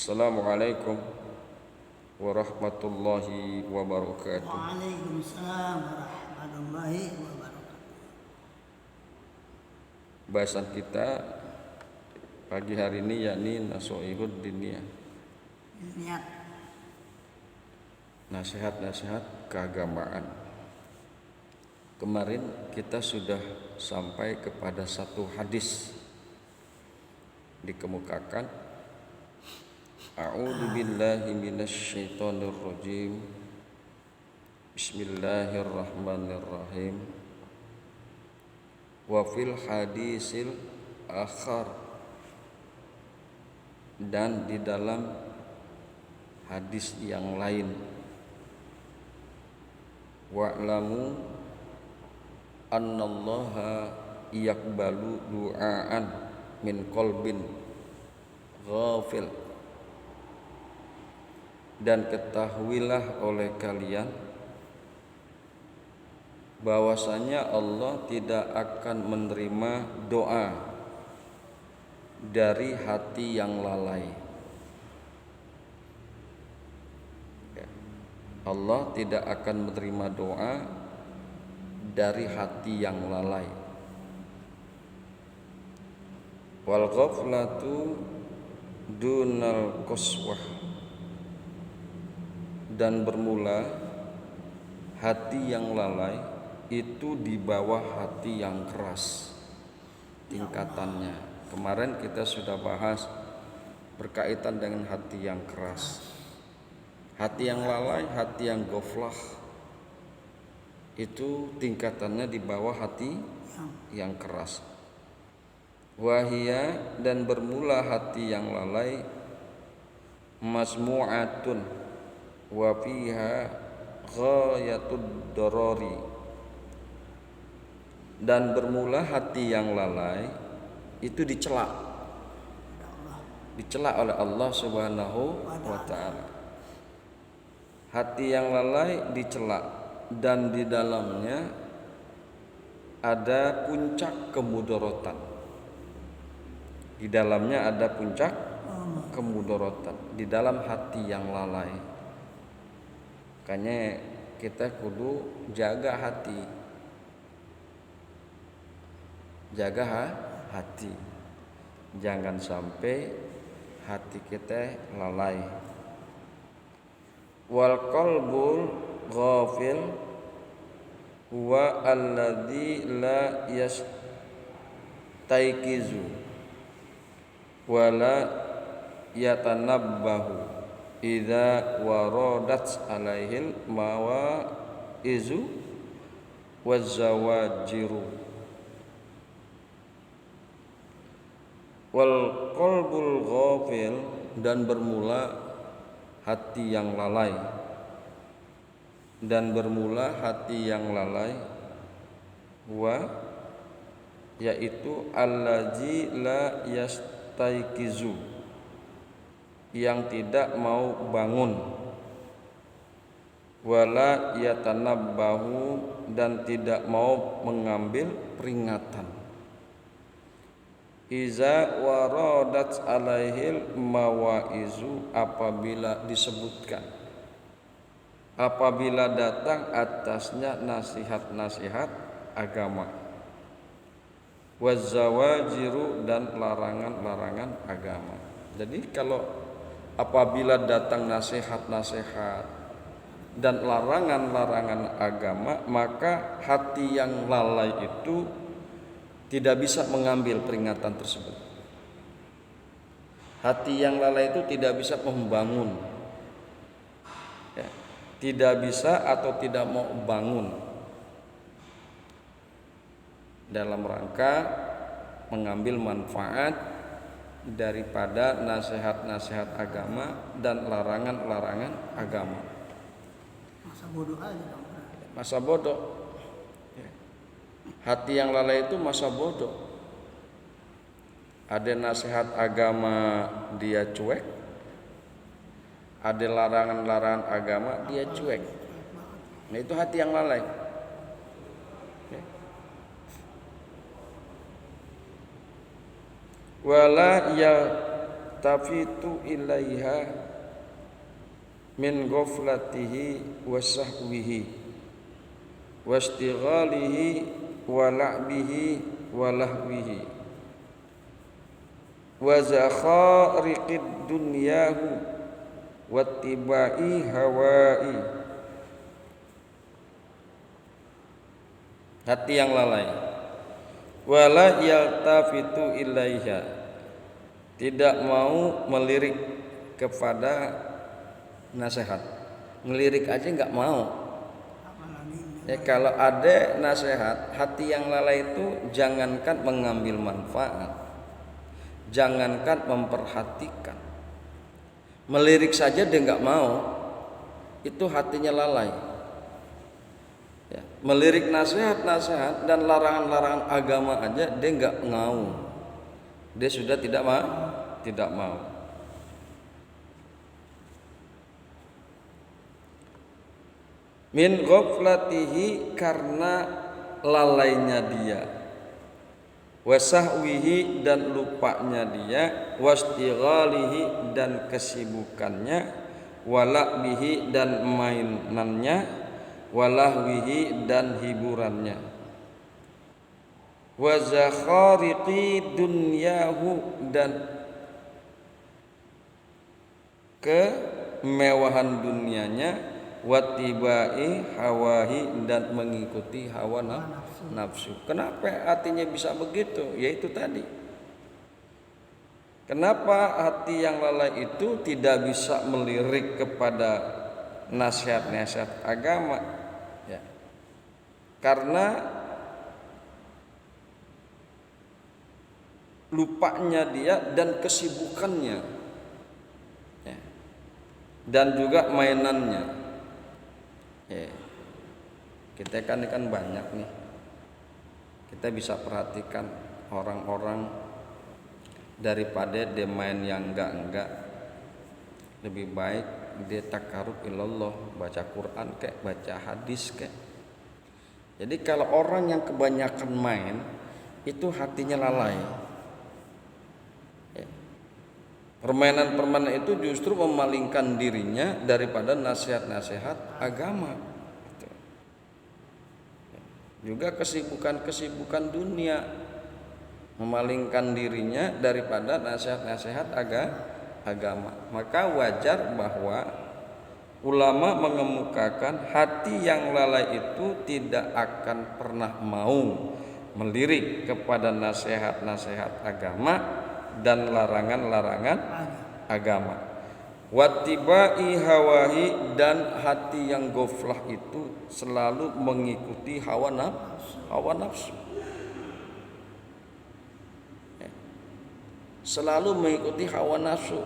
Assalamualaikum warahmatullahi wabarakatuh. Waalaikumsalam warahmatullahi wabarakatuh. Bahasan kita pagi hari ini yakni Nashihud Diniyah, Niat nasihat-nasihat keagamaan. Kemarin kita sudah sampai kepada satu hadis, dikemukakan A'udzu billahi minasyaitonir rajim. Bismillahirrahmanirrahim. Wa fil hadisil akhar, dan di dalam hadis yang lain, wa'lamu annallaha yaqbalu du'aan min qalbin ghafil, dan ketahuilah oleh kalian bahwasanya Allah tidak akan menerima doa dari hati yang lalai. Allah tidak akan menerima doa dari hati yang lalai. Wal ghaflatu dunal qaswah, dan bermula hati yang lalai itu di bawah hati yang keras tingkatannya. Kemarin kita sudah bahas berkaitan dengan hati yang keras. Hati yang lalai, hati yang ghaflah itu tingkatannya di bawah hati yang keras. Wahia, dan bermula hati yang lalai, masmu'atun wa fiha ghayatud darari, dan bermula hati yang lalai itu dicela oleh Allah Subhanahu wa ta'ala. Hati yang lalai dicela, dan di dalamnya ada puncak kemudaratan. Di dalamnya ada puncak kemudaratan di dalam hati yang lalai. Makanya kita kudu jaga hati. Jaga hati. Jangan sampai hati kita lalai. Wal qalbul ghafil huwa alladzi la yastayqizu wala yatanabbahu idza waradat alaihil mawaizu wazawajiru. Wal qalbul ghafil, dan bermula hati yang lalai, dan bermula hati yang lalai wa yaitu allazi la yastaiqizu, yang tidak mau bangun, wala yatanabbahu, dan tidak mau mengambil peringatan, iza waradat alaihil mawaizu, apabila disebutkan, apabila datang atasnya nasihat-nasihat agama, wazawajiru, dan larangan-larangan agama. Jadi kalau apabila datang nasihat-nasihat dan larangan-larangan agama, maka hati yang lalai itu tidak bisa mengambil peringatan tersebut. Hati yang lalai itu tidak bisa membangun, ya, tidak bisa atau tidak mau bangun dalam rangka mengambil manfaat daripada nasihat-nasihat agama dan larangan-larangan agama. masa bodoh aja dong. Masa bodoh. Hati yang lalai itu masa bodoh. Ada nasihat agama dia cuek, ada larangan-larangan agama dia cuek. Nah, itu hati yang lalai. Wala ya yaltafitu ilaiha min ghaflatihi wa sahwihi wa istighalihi wa la'bihi wa lahwihi wa zakhariqid dunyahu wa tibai hawai. Hati yang lalai. Wala yaltafitu ilaiha, tidak mau melirik kepada nasihat. Ngelirik aja nggak mau. Ya, kalau ada nasihat, hati yang lalai itu jangankan mengambil manfaat, jangankan memperhatikan, melirik saja dia nggak mau, itu hatinya lalai. Ya, melirik nasihat-nasihat dan larangan-larangan agama aja dia nggak mau, dia sudah tidak mau. Min ghaflatihi, karena lalainya dia, wasahwihi, dan lupanya dia, wastighalihi, dan kesibukannya, walakbihi, dan mainannya, walahwihi, dan hiburannya, wa zakhariqi dunyahu, dan kemewahan dunianya, watibai hawahi, dan mengikuti hawa nafsu. Kenapa hatinya bisa begitu? Yaitu tadi, kenapa hati yang lalai itu tidak bisa melirik kepada nasihat-nasihat agama? Ya, karena lupanya dia dan kesibukannya, ya, dan juga mainannya. Ya, kita kan banyak nih, kita bisa perhatikan orang-orang, daripada dia main yang enggak, lebih baik dia takarrub ilallah, baca Quran kayak baca hadis kayak. Jadi kalau orang yang kebanyakan main itu hatinya lalai. Ya. Permainan-permainan itu justru memalingkan dirinya daripada nasihat-nasihat agama. Juga kesibukan-kesibukan dunia memalingkan dirinya daripada nasihat-nasihat agama. Maka wajar bahwa ulama mengemukakan hati yang lalai itu tidak akan pernah mau melirik kepada nasihat-nasihat agama dan larangan-larangan agama. Wattibai hawahi, dan hati yang ghaflah itu selalu mengikuti hawa nafsu. Ya. Selalu mengikuti hawa nafsu,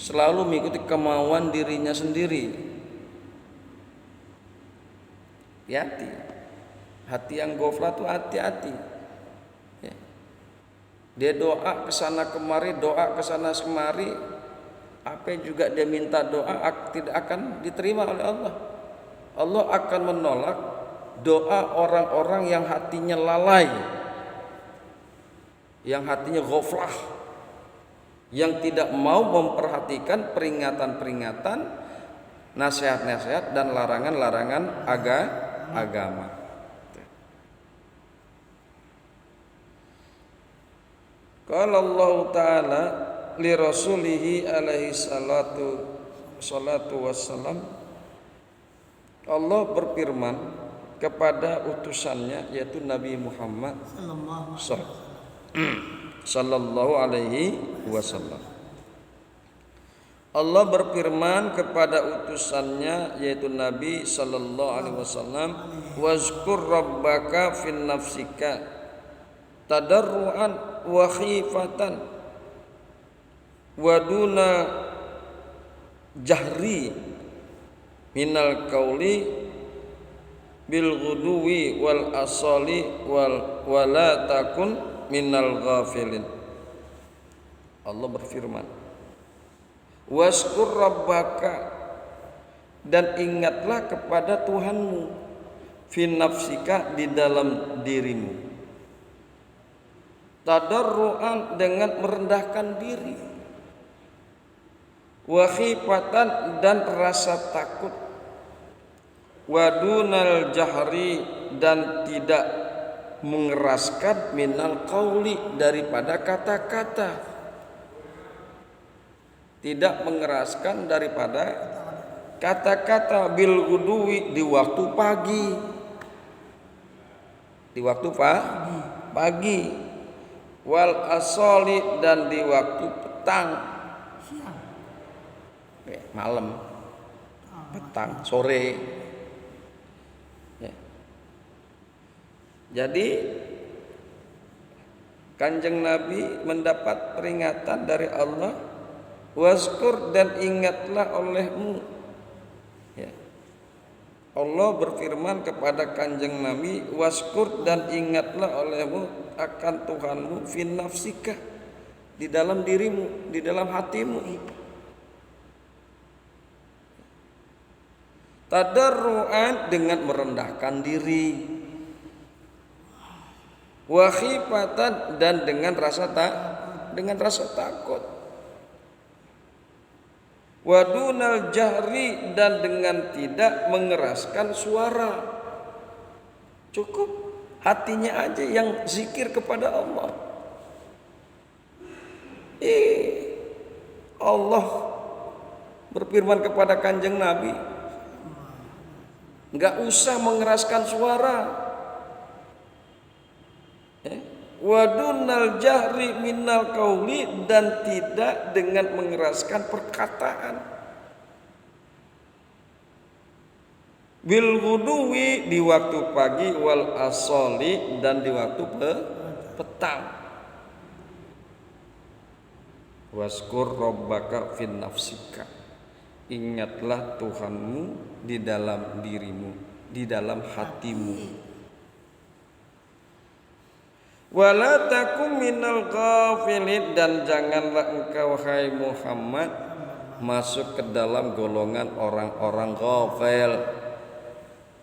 selalu mengikuti kemauan dirinya sendiri. Hati-hati, hati yang ghaflah itu hati-hati. Ya. Dia doa kesana kemari, doa kesana kemari, apa juga dia minta doa tidak akan diterima oleh Allah. Allah akan menolak doa orang-orang yang hatinya lalai, yang hatinya ghaflah, yang tidak mau memperhatikan peringatan-peringatan, nasihat-nasihat, dan larangan-larangan agama. Qala Allah Ta'ala li rasulihi alaihi salatu wassalam, Allah berfirman kepada utusannya yaitu Nabi Muhammad sallallahu alaihi wasallam. Allah berfirman kepada utusannya yaitu Nabi sallallahu alaihi wasallam, wazkur rabbaka fin nafsika tadarruan wa khifatan waduna jahri minal qauli bil ghuduwi wal asali wala takun minal ghafilin. Allah berfirman, waskur rabbaka, dan ingatlah kepada Tuhanmu, fi nafsika, di dalam dirimu. tadarruan dengan merendahkan diri, wa khifatan dan rasa takut, wa dunal jahri dan tidak mengeraskan minal qauli daripada kata-kata, tidak mengeraskan daripada kata-kata, bil guduwi di waktu pagi, di waktu pagi, wal asoli dan di waktu petang, Siang. malam, petang, sore. Ya. Jadi Kanjeng Nabi mendapat peringatan dari Allah, wazkur dan ingatlah olehmu. Ya. Allah berfirman kepada Kanjeng Nabi, wazkur dan ingatlah olehmu akan Tuhanmu fi nafsika, di dalam dirimu, di dalam hatimu. Tadarruan dengan merendahkan diri, wa khifatan dan dengan rasa takut, wa dunal jahri dan dengan tidak mengeraskan suara. Cukup hatinya aja yang zikir kepada Allah. Allah berfirman kepada Kanjeng Nabi, enggak usah mengeraskan suara. Wadunal jahri minal qauli dan tidak dengan mengeraskan perkataan. Bil ghuduwi di waktu pagi, wal asoli dan di waktu petang. Waskur rabbaka fin nafsika, ingatlah Tuhanmu di dalam dirimu, di dalam hatimu. Wala takum minal ghafilin dan janganlah engkau hai Muhammad masuk ke dalam golongan orang-orang ghafil.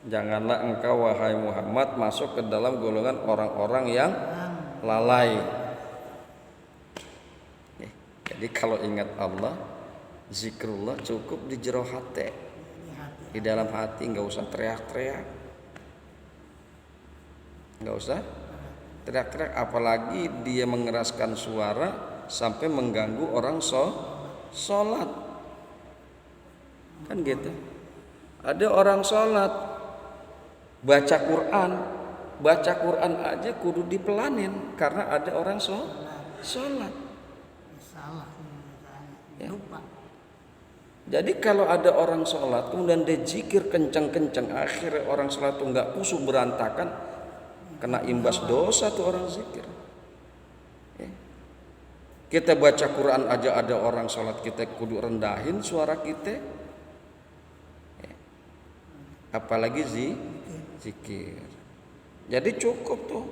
Janganlah engkau wahai Muhammad masuk ke dalam golongan orang-orang yang lalai. Jadi kalau ingat Allah, zikrullah cukup di jero hati, di dalam hati, nggak usah teriak-teriak, nggak usah teriak-teriak, apalagi dia mengeraskan suara sampai mengganggu orang sholat, kan gitu. Ada orang sholat baca Quran aja kudu dipelanin karena ada orang sholat. Salah. Ya. Lupa. Jadi kalau ada orang sholat kemudian dia zikir kencang-kencang, akhirnya orang sholat itu nggak khusyuk, berantakan, kena imbas dosa tuh orang zikir. Ya. Kita baca Quran aja ada orang sholat kita kudu rendahin suara kita, ya. Apalagi zikir. Jadi cukup tuh,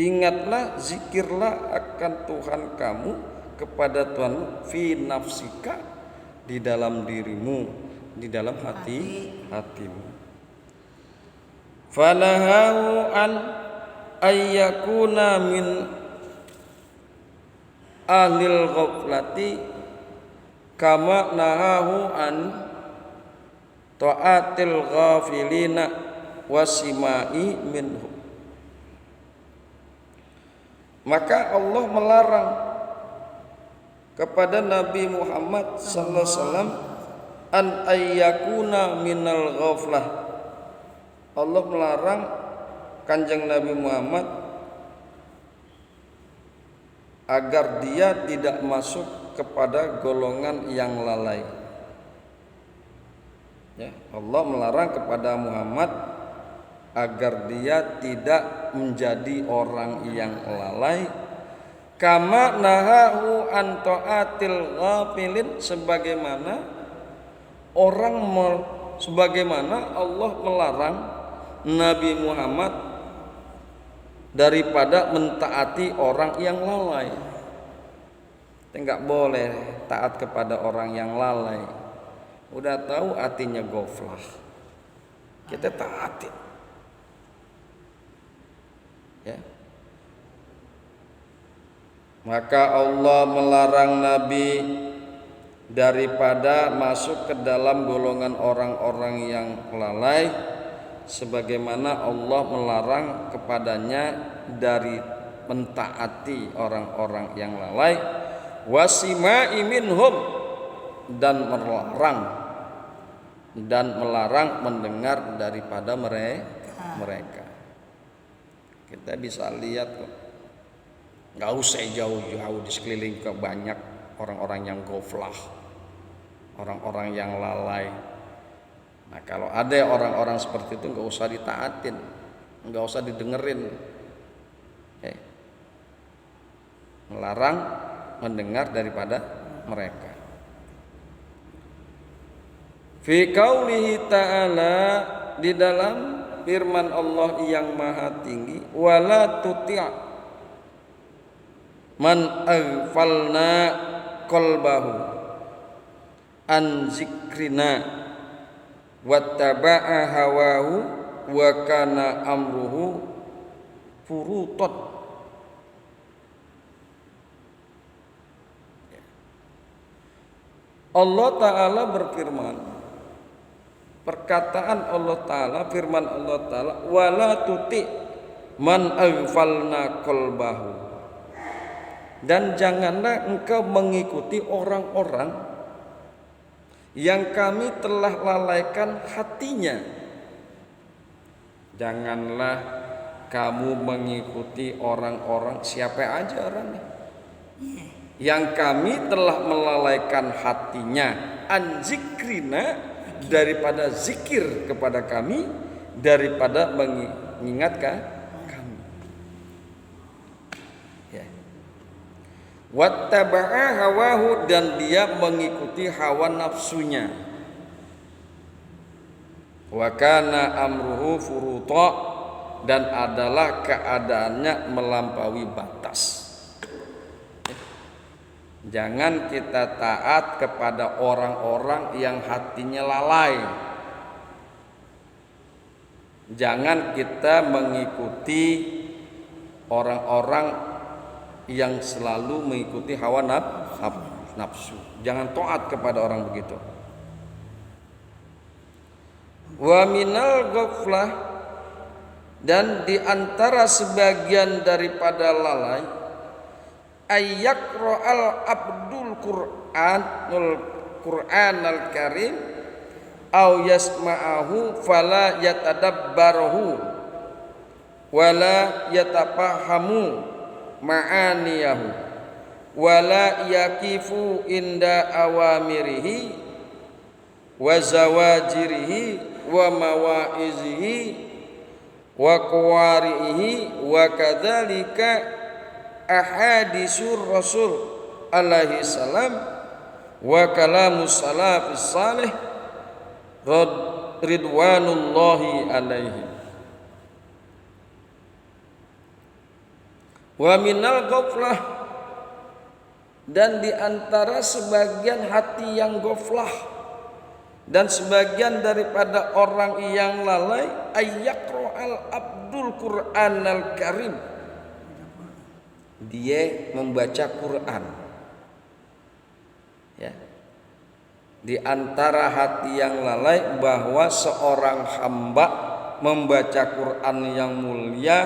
ingatlah, zikirlah akan Tuhan kamu, kepada Tuhan fi nafsika, di dalam dirimu, di dalam hatimu. Fanahahu an ayyakuna min ahlil ghaflati kama nahahu an ta'atil ghafilina wasimai minhu. Maka Allah melarang kepada Nabi Muhammad sallallahu alaihi wasallam an ayyakuna minal ghaflah. Allah melarang Kanjeng Nabi Muhammad agar dia tidak masuk kepada golongan yang lalai. Ya, Allah melarang kepada Muhammad agar dia tidak menjadi orang yang lalai. Kama nahahu an ta'atil ghafilin, sebagaimana Allah melarang Nabi Muhammad daripada mentaati orang yang lalai. Kita enggak boleh taat kepada orang yang lalai. Udah tahu artinya ghaflah, kita taati. Ya. Maka Allah melarang Nabi daripada masuk ke dalam golongan orang-orang yang lalai, sebagaimana Allah melarang kepadanya dari mentaati orang-orang yang lalai, wasima'i minhum, dan melarang mendengar daripada mereka. Kita bisa lihat kok, nggak usah jauh-jauh, di sekeliling ke banyak orang-orang yang goflah, orang-orang yang lalai. Nah kalau ada orang-orang seperti itu nggak usah ditaatin, nggak usah didengerin. Melarang mendengar daripada mereka. Fi qaulihi ta'ala, di dalam firman Allah yang maha tinggi, wala tuti' man aghfalna qalbahu an zikrina wattaba'a hawahu wa kana amruhu furutat. Allah Ta'ala berfirman, perkataan Allah Ta'ala, firman Allah Ta'ala, wala tuti man aghfalna qalbahu, dan janganlah engkau mengikuti orang-orang yang kami telah lalaikan hatinya. Janganlah kamu mengikuti orang-orang, siapa aja orangnya, yang kami telah melalaikan hatinya, an zikrina, daripada zikir kepada kami, daripada mengingatkan kami. Wattaba'a hawahu, dan dia mengikuti hawa nafsunya. Wa kana amruhu furuta, dan adalah keadaannya melampaui batas. Jangan kita taat kepada orang-orang yang hatinya lalai. Jangan kita mengikuti orang-orang yang selalu mengikuti hawa nafsu. Jangan taat kepada orang begitu. Wa minal ghaflah, dan di antara sebagian daripada lalai, ayyaqra'al abdul Qur'anal karim aw yasma'ahu fala yatadabbarahu wala yatafahamu ma'aniyahu wala yaqifu inda awamirihi wa zawajirihi wa mawaizihi wa qawarihi wa kadzalika ahadisur rasul alaihi salam wa kalamus salafis salih ridwanullahi alaihi. Wa minal ghaflah, dan di antara sebagian hati yang ghaflah dan sebagian daripada orang yang lalai, ayyaqra'al abdul Qur'anal karim, dia membaca Quran. Ya. Di antara hati yang lalai bahwa seorang hamba membaca Quran yang mulia,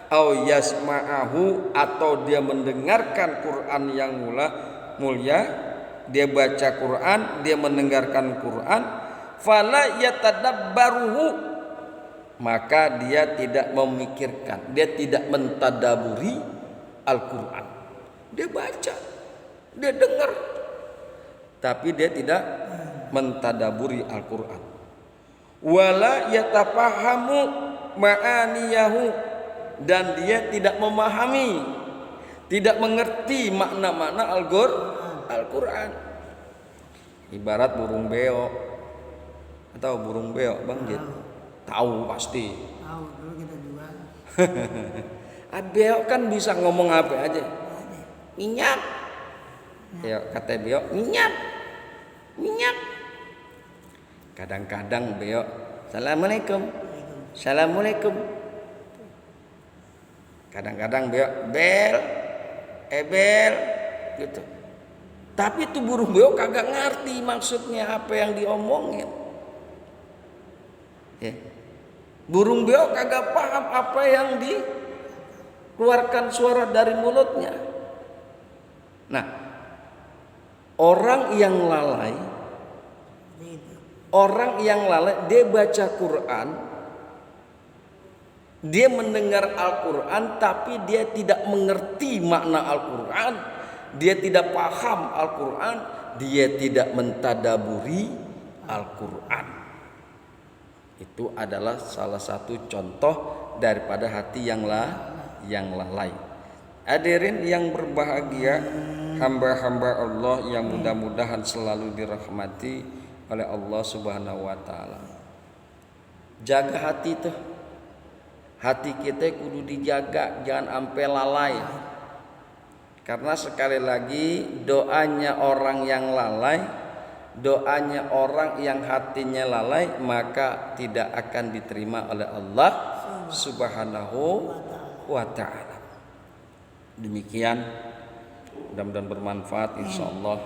au yasma'ahu, atau dia mendengarkan Quran yang mulia, dia baca Quran, dia mendengarkan Quran, fala yatadabbaruhu, maka dia tidak memikirkan, dia tidak mentadaburi Al-Quran. Dia baca, dia dengar, tapi dia tidak mentadaburi Al-Quran. Wala yatafahamu ma'aniyahu, dan dia tidak memahami, tidak mengerti makna-makna Al-Quran. Ibarat burung beo. Tahu burung beo, Bang Jit? Tahu pasti. Tahu, dulu kita jual. Beo kan bisa ngomong apa aja. Minyak. Ya kata beo, minyak. Minyak. Kadang-kadang beo, assalamualaikum. Assalamualaikum. Kadang-kadang beo, bel. ebel gitu. Tapi tuh burung beo kagak ngerti maksudnya apa yang diomongin. Ya. Burung beo kagak paham apa yang dikeluarkan suara dari mulutnya. Nah, orang yang lalai, dia baca Quran, dia mendengar Al-Quran, tapi dia tidak mengerti makna Al-Quran, dia tidak paham Al-Quran, dia tidak mentadaburi Al-Quran. Itu adalah salah satu contoh daripada hati yang lalai. Hadirin yang berbahagia, hamba-hamba Allah yang mudah-mudahan selalu dirahmati oleh Allah Subhanahu wa taala. Jaga hati tuh. Hati kita kudu dijaga, jangan sampai lalai. Karena sekali lagi doanya orang yang lalai, doanya orang yang hatinya lalai, maka tidak akan diterima oleh Allah Subhanahu wa taala. Demikian, mudah-mudahan bermanfaat insyaallah.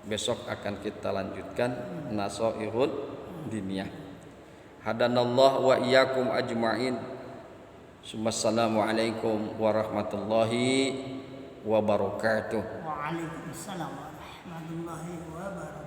Besok akan kita lanjutkan Nasaihul Diniyah. Hadanallah wa iyyakum ajma'in. Assalamualaikum warahmatullahi wabarakatuh. Waalaikumsalam warahmatullahi wabarakatuh.